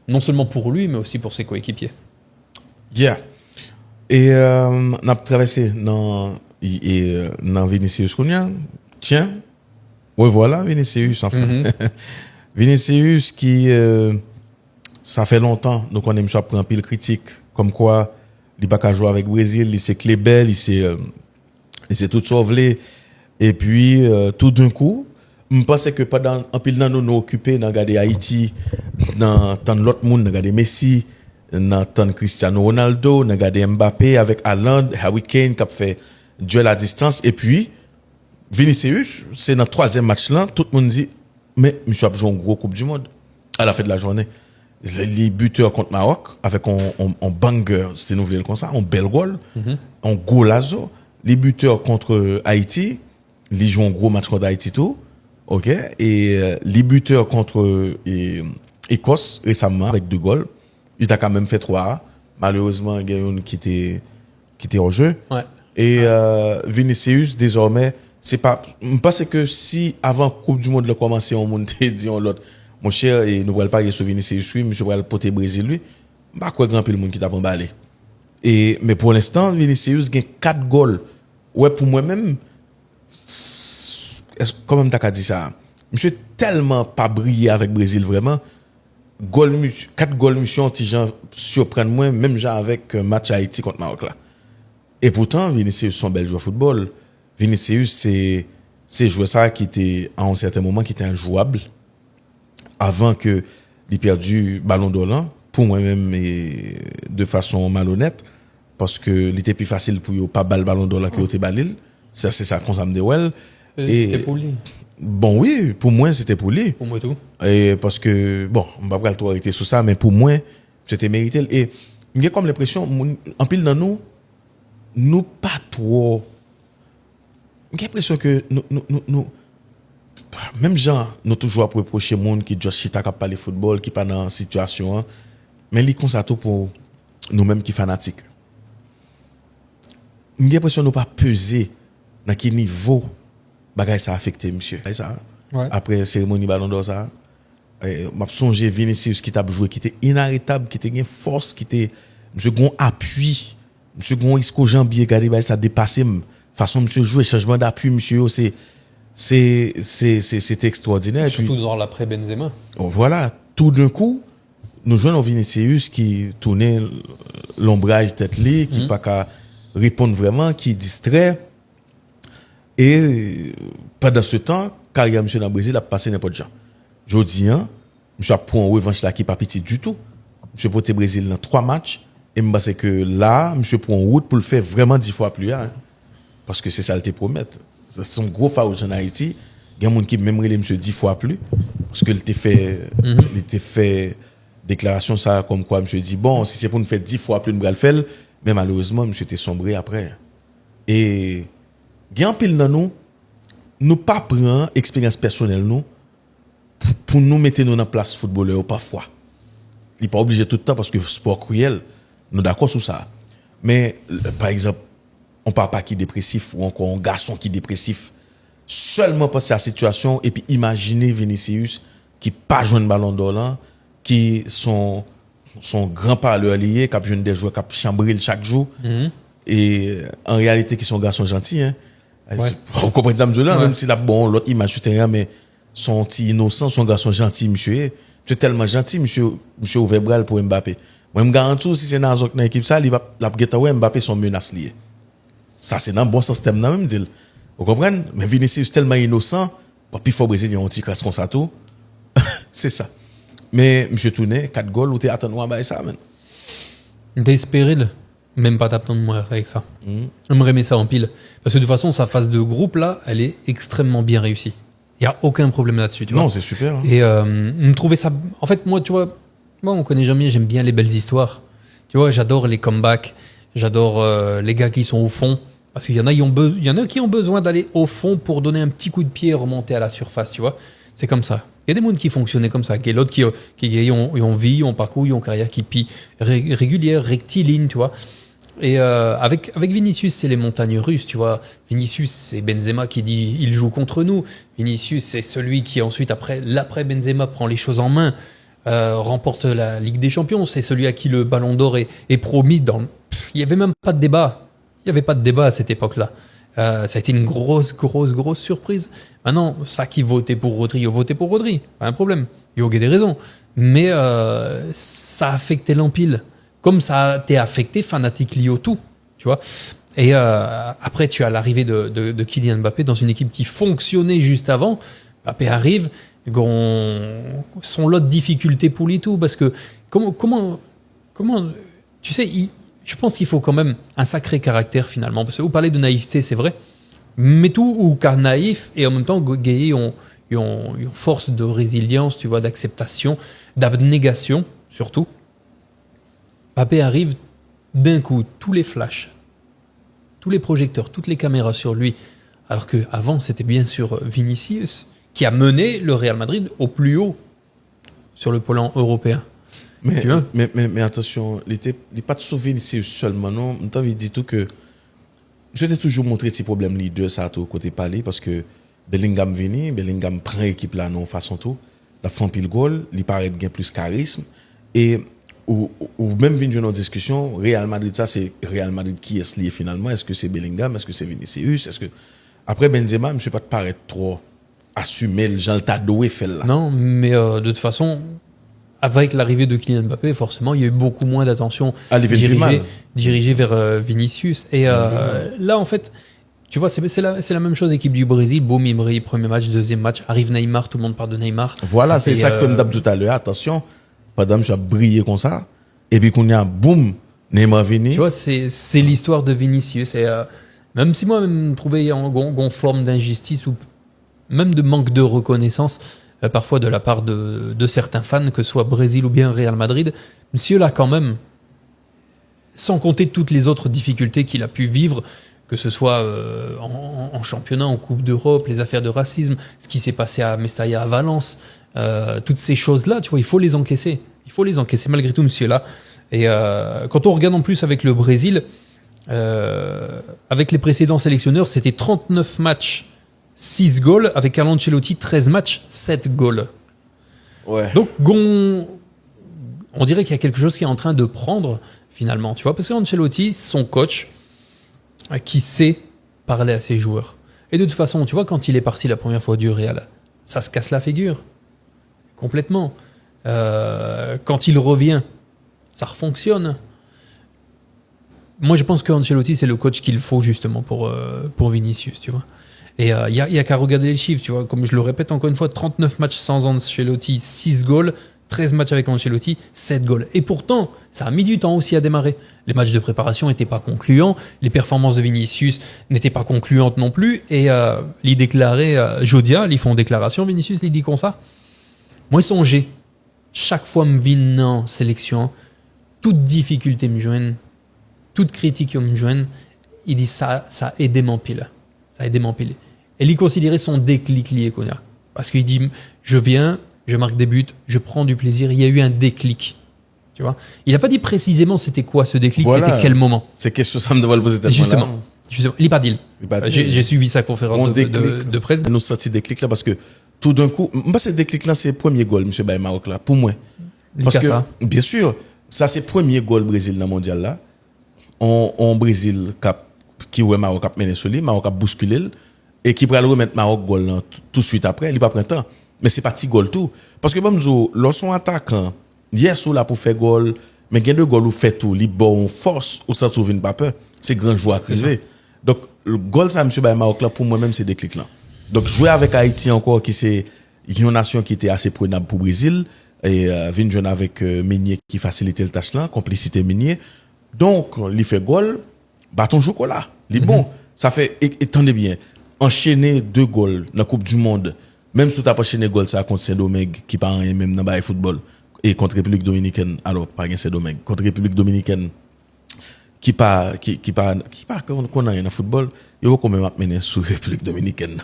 non seulement pour lui, mais aussi pour ses coéquipiers. Yeah. Et on a traversé dans Vinicius Cunha. Tiens, oui voilà Vinicius enfin. Vinicius qui ça fait longtemps donc on aime ça prendre pile critique comme quoi il pas qu'à jouer avec Brésil, il s'est clé belle, il s'est tout sauvé et puis tout d'un coup je pense que pendant un pile dans nous occupé dans regarder Haïti dans tant l'autre monde dans regarder Messi dans tant Cristiano Ronaldo dans regarder Mbappé avec Haaland, Harry Kane qui a fait duel à distance et puis Vinicius c'est dans troisième match là tout le monde dit mais monsieur a joué une grosse coupe du monde à la fin de la journée les buteurs contre Maroc avec un banger c'est nous voulons comme ça un bel goal un golazo les buteurs contre Haïti ils jouent un gros match contre Haïti tout OK et les buteurs contre Écosse récemment avec 2 goals il a quand même fait 3 malheureusement il y a une qui était au jeu et Vinicius désormais c'est pas je pense que si avant Coupe du monde le commencer on monte dit on l'autre mon cher et nous voulons pas sur Vinicius lui monsieur va le porter Brésil lui pas quoi grand pile monde qui t'a emballé et mais pour l'instant Vinicius gagne 4 goals ouais pour moi même comment même t'as dit ça monsieur tellement pas brillé avec Brésil vraiment 4 goals monsieur anti gens surprendre moi même genre avec match Haïti contre Maroc là et pourtant Vinicius son bel joueur de football Vinicius c'est joueur ça qui était à un certain moment qui était injouable avant que il perdu ballon d'or là pour moi-même de façon malhonnête parce que il était plus facile pour yo pas balle ballon d'or là que était balil ça c'est ça qu'on s'aime de well et c'était pour lui bon oui pour moi c'était pour lui pour moi tout et parce que bon on va pas trop arrêter sur ça mais pour moi c'était mérité et j'ai comme l'impression en pile dans nous pas trop j'ai l'impression que nous même gens nous toujours à reprocher monde qui juste chita qui parler football qui pas dans situation hein, mais li comme ça tout pour nous mêmes qui fanatiques j'ai l'impression nous pas peser dans quel niveau bagay ça affecté monsieur ça après cérémonie ballon d'or ça m'a songé Vinicius qui t'a joué qui était inarrêtable qui était une force qui était monsieur gon appui monsieur gon isco jambier regarder bah ça dépassé façon monsieur jouer changement d'appui monsieur c'est extraordinaire surtout dans l'après Benzema voilà tout d'un coup nous jouons Vinicius qui tournait l'ombrage tête li qui pas qu'à répondre vraiment qui distrait et pendant ce temps carrière monsieur dans le Brésil a passé n'importe quoi jodi hein monsieur a pris une revanche là qui pas petit du tout monsieur porté Brésil dans 3 matchs et me pense que là monsieur prend une route pour le faire vraiment 10 fois plus hein, parce que c'est ça le te promettre c'est son gros farouche en Haïti il y a monde qui même relé monsieur 10 fois plus parce que il était fait déclaration ça comme quoi monsieur dit bon si c'est pour nous faire 10 fois plus nous va le faire mais malheureusement monsieur était sombré après et gen pile dans nous pas prend expérience personnelle nous pour nous mettre nous dans place footballeur parfois il pas obligé tout le temps parce que sport cruel nous d'accord sur ça mais par exemple on parle pas qui dépressif ou encore un garçon qui dépressif seulement penser à la situation et puis imaginer Vinicius qui pas joindre ballon d'or là qui son grand parleur lié qui a jeune des joueurs qui a chambré chaque jour et en réalité qui sont garçons gentils hein vous comprenez ça là même si la bon l'autre image sur terrain mais son petit innocent son garçon gentil monsieur c'est tellement gentil monsieur ouvert bras pour Mbappé moi me garantis si c'est dans l'équipe ça il va la Mbappé son menace lié ça c'est dans bon système là même dit vous comprenez mais Vinicius tellement innocent puis faut Brésilien on tire comme ça tout c'est ça mais monsieur tourné 4 goals ou t'es attendre ba ça man d'espérer même pas t'attendre moi avec ça j'aimerais mettre ça en pile parce que de toute façon sa phase de groupe là elle est extrêmement bien réussie il y a aucun problème là-dessus tu vois non c'est super hein. Et me trouver ça en fait moi tu vois moi on connaît jamais j'aime bien les belles histoires tu vois j'adore les comebacks j'adore les gars qui sont au fond parce qu'il y en a qui ont besoin d'aller au fond pour donner un petit coup de pied et remonter à la surface tu vois c'est comme ça il y a des mondes qui fonctionnaient comme ça, il y a d'autres qui ont vie, ont parcours, ont carrière qui pillent régulière, rectiligne, tu vois. Et avec Vinicius, c'est les montagnes russes, tu vois. Vinicius, c'est Benzema qui dit il joue contre nous. Vinicius, c'est celui qui ensuite l'après Benzema prend les choses en main. remporte la Ligue des Champions. C'est celui à qui le Ballon d'Or est promis. Il n'y avait même pas de débat. Il n'y avait pas de débat à cette époque-là. Ça a été une grosse surprise. Maintenant, ça qui votait pour Rodri, il a voté pour Rodri. Pas un problème. Il y a des raisons. Mais ça a affecté l'empile. Comme ça a été affecté Fnatic Lyon tout. Tu vois. Et après, tu as l'arrivée de Kylian Mbappé dans une équipe qui fonctionnait juste avant. Mbappé arrive, son lot de difficultés pour lui tout, parce que comment, tu sais, je pense qu'il faut quand même un sacré caractère finalement, parce que vous parlez de naïveté, c'est vrai, mais tout ou car naïf et en même temps Gueye ont une force de résilience, tu vois, d'acceptation, d'abnégation surtout. Mbappé arrive d'un coup, tous les flashs, tous les projecteurs, toutes les caméras sur lui, alors que avant c'était bien sûr Vinicius qui a mené le Real Madrid au plus haut sur le plan européen. Mais attention, il n'est pas de sauver Vinicius seulement, non. Je t'avais dit tout que je t'ai toujours montré ces problèmes les deux, ça, au côté palais, parce que Bellingham vient, Bellingham prend l'équipe là, non, façon tout, la font pile goal, il paraît bien plus charisme, et ou même vient dans discussion, Real Madrid, ça, c'est Real Madrid qui est lié finalement, est-ce que c'est Bellingham, est-ce que c'est Vinicius, est-ce que. Après Benzema, je ne sais pas de paraître trop assumer le genre le fait là. Non, mais de toute façon, avec l'arrivée de Kylian Mbappé, forcément, il y a eu beaucoup moins d'attention dirigée vers Vinicius. Et là, en fait, tu vois, c'est la même chose, équipe du Brésil, boum, il brille, premier match, deuxième match, arrive Neymar, tout le monde parle de Neymar. Voilà, c'est ça que fait me tout à l'heure. Attention, madame, je vais briller comme ça. Et puis, qu'on y a boum, Neymar venu. Tu vois, c'est l'histoire de Vinicius. Et même si moi, je trouvais une forme d'injustice ou même de manque de reconnaissance, parfois de la part de certains fans, que ce soit Brésil ou bien Real Madrid, monsieur là quand même, sans compter toutes les autres difficultés qu'il a pu vivre, que ce soit en championnat, en Coupe d'Europe, les affaires de racisme, ce qui s'est passé à Mestalla, à Valence, toutes ces choses-là, tu vois, il faut les encaisser. Il faut les encaisser malgré tout, monsieur là. Et quand on regarde en plus avec le Brésil, avec les précédents sélectionneurs, c'était 39 matchs, 6 goals, avec Carlo Ancelotti, 13 matchs, 7 goals. Ouais. Donc, on dirait qu'il y a quelque chose qui est en train de prendre, finalement, tu vois, parce qu'Ancelotti, son coach, qui sait parler à ses joueurs. Et de toute façon, tu vois, quand il est parti la première fois du Real, ça se casse la figure. Complètement. Quand il revient, ça refonctionne. Moi, je pense qu'Ancelotti, c'est le coach qu'il faut justement pour Vinicius, tu vois. Et il y a qu'à regarder les chiffres, tu vois. Comme je le répète encore une fois, 39 matchs sans Ancelotti, 6 goals, 13 matchs avec Ancelotti, 7 goals. Et pourtant, ça a mis du temps aussi à démarrer. Les matchs de préparation n'étaient pas concluants, les performances de Vinicius n'étaient pas concluantes non plus. Et il déclarait, Jodia, ils font déclaration, Vinicius, il dit comme ça. Moi, songez, chaque fois me vient en sélection, toute difficulté me joigne, toute critique me joigne, il dit ça a aidé mon pile. Ça a aidé mon pile. Et il considérait son déclic lié qu'on a. Parce qu'il dit, je viens, je marque des buts, je prends du plaisir, il y a eu un déclic. Tu vois, il n'a pas dit précisément c'était quoi ce déclic, voilà. C'était quel moment. C'est question ça me devrait le poser tellement. Justement, il n'est pas dit. J'ai suivi sa conférence de presse. Nous sorti déclic là parce que tout d'un coup, moi ce déclic là c'est le premier goal monsieur Baye Maroc là pour moi. Parce que bien sûr, ça c'est le premier goal Brésil dans le mondial là. On Brésil qui ouais Maroc a mené sur lui, Maroc a bousculé et qui pourrait remettre Maroc goal là, tout de suite après, il pas prend temps. Mais c'est pas petit goal tout parce que bon nous lorsqu'on attaquant hier sous là pour faire goal, mais gain de goal ou fait tout, li bon force ou ça trouve une pas peur, c'est grand joueur privé. Donc le goal ça monsieur Baye Maroc là pour moi même c'est déclic là. Donc jouer avec Haïti encore qui c'est une nation qui était assez prenable pour Brésil et vinn jouer avec Meunier qui facilitait le tâche là, complicité Meunier. Donc il fait goal, bâton chocolat. Il bon, ça fait attendez bien, enchaîner 2 goals dans la Coupe du monde. Même si tu as pas enchaîné goal ça contre Saint-Domingue qui pas rien même dans le football et contre République dominicaine, alors pas Saint-Domingue, contre République dominicaine qui pas qu'on a rien dans football, il va quand même mener sur République dominicaine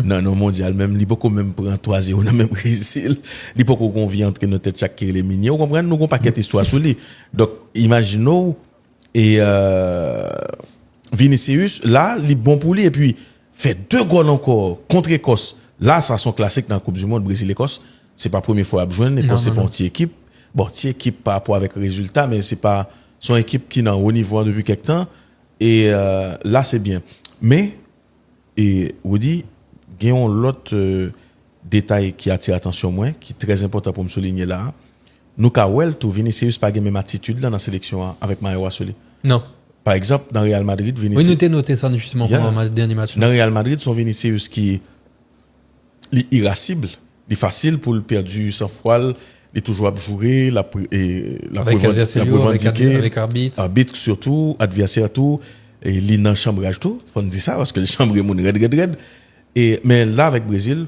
dans le mondial même, il peut quand même prendre 3-0 dans même Brésil, il peut qu'on vient entre nos têtes chaque les miniers, vous comprenez, nous avons pas quelque histoire sur lui. Donc imaginons et Vinicius là, il est bon pour lui et puis fait 2 goals encore contre Écosse. Là ça sont classiques dans la Coupe du monde Brésil Écosse. c'est pas la première fois à joindre, et Non, c'est non, pas non. une petite équipe. Bon, petite équipe par rapport avec le résultat, mais c'est pas son équipe qui est dans haut niveau depuis quelque temps. Et là, c'est bien. Mais, et Woody, gagnons l'autre détail qui attire l'attention moins, qui est très important pour me souligner là. Nous, Kawel, tout Vinicius pas la même attitude là dans la sélection hein, avec Mario Wassoli. Non. Par exemple, dans Real Madrid, Oui, Vinicius. noté ça justement Yeah. pendant le dernier match. Dans Real Madrid, son Vinicius qui est irascible, il est facile pour le perdu sans foi, il est toujours abjouré, la Avec adversaire, avec arbitre. arbitre surtout, adversaire tout, et il est dans le chambrage tout, faut dire ça parce que le chambre est red. Mais là, avec Brésil,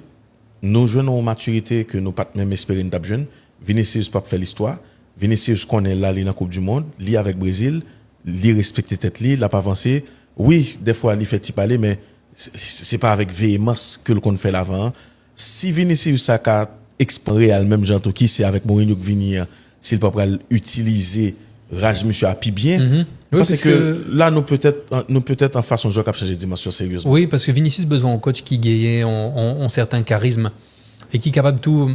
nous jeunes en maturité que nous pas même espérer nous jeune. Vinicius pas faire l'histoire. Vinicius connaît là, il est dans la Coupe du Monde, lui avec Brésil, lui respecte tête lui, il a pas avancé. Oui, des fois il fait petit parler mais c'est pas avec véhémence que le qu'on fait l'avant. Si Vinicius ça a exprès à même genre qui c'est avec Mourinho qui venir s'il pas pour utiliser rage monsieur à bien. Oui, parce que là nous peut-être en façon de jouer cap changer de dimension sérieusement. Oui, parce que Vinicius besoin d'un coach qui gagne ont certain charisme et qui est capable de tout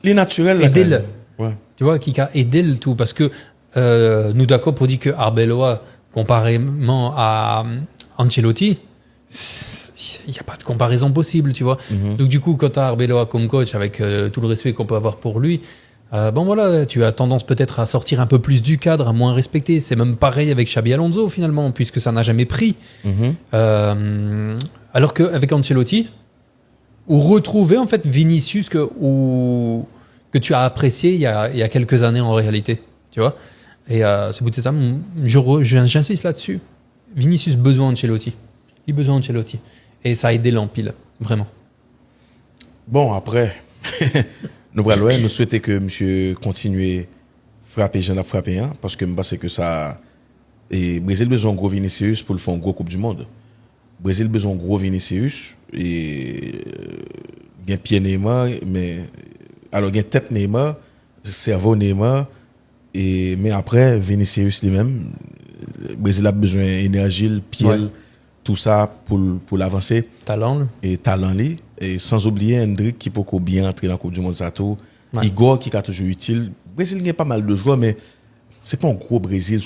Les naturels aider. Ouais. Tu vois, qui a aidé le tout parce que nous d'accord pour dire que Arbeloa comparément à Ancelotti, il n'y a pas de comparaison possible, tu vois. Donc du coup, quand tu as Arbeloa comme coach, avec tout le respect qu'on peut avoir pour lui, bon voilà, tu as tendance peut-être à sortir un peu plus du cadre, à moins respecter. C'est même pareil avec Xabi Alonso finalement, puisque ça n'a jamais pris. Alors qu'avec Ancelotti, ou retrouver en fait Vinicius que tu as apprécié il y a quelques années en réalité, tu vois. Et c'est pour ça, j'insiste là-dessus. Vinicius besoin d'Ancelotti. Il a besoin d'Ancelotti. Et ça a aidé l'empile, vraiment. Bon, après, nous souhaitons que monsieur continue frapper, j'en ai frappé, hein, parce que je pense que ça. Et Brésil besoin de gros Vinicius pour le faire une gros Coupe du Monde. Brésil besoin de gros Vinicius et il y a pied Neymar, mais alors il y a tête Neymar, cerveau Neymar, et mais après Vinicius lui-même, Brésil a besoin d'énergie, pied, tout ça pour l'avancer. Talent, là. Et talent li, et sans oublier Hendrik qui peut bien entrer dans la Coupe du Monde ça tout. Igor qui est toujours utile. Brésil il y a pas mal de joueurs mais c'est pas un gros Brésil